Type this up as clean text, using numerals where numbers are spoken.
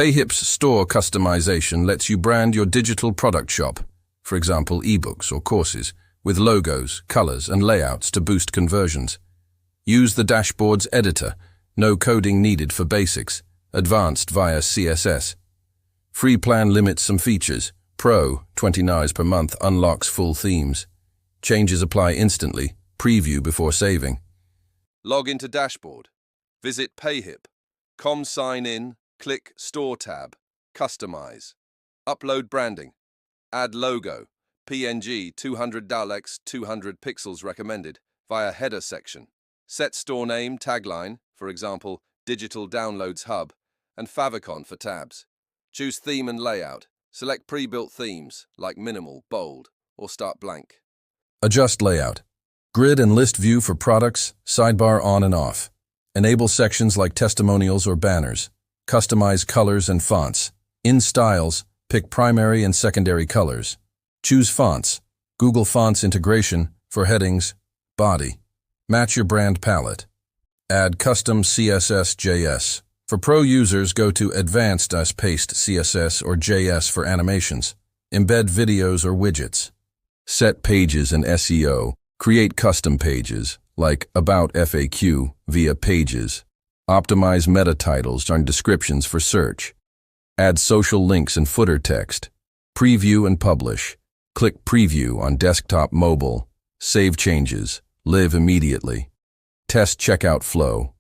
Payhip's store customization lets you brand your digital product shop, for example ebooks or courses, with logos, colors, and layouts to boost conversions. Use the dashboard's editor, no coding needed for basics, advanced via CSS. Free plan limits some features. Pro, $20 per month, unlocks full themes. Changes apply instantly, preview before saving. Log into dashboard. Visit Payhip. Sign in, click Store tab. Customize. Upload branding. Add logo. PNG 200 x 200 pixels recommended via header section. Set store name, tagline, for example, Digital Downloads Hub, and favicon for tabs. Choose theme and layout. Select pre-built themes like minimal, bold, or start blank. Adjust layout. Grid and list view for products, sidebar on and off. Enable sections like testimonials or banners. Customize colors and fonts. In styles, pick primary and secondary colors. Choose fonts. Google Fonts integration for headings, body. Match your brand palette. Add custom CSS JS. For pro users, go to Advanced Paste CSS or JS for animations. Embed videos or widgets. Set pages and SEO. Create custom pages, like About FAQ, via Pages. Optimize meta titles and descriptions for search. Add social links and footer text. Preview and publish. Click Preview on desktop mobile. Save changes. Live immediately. Test checkout flow.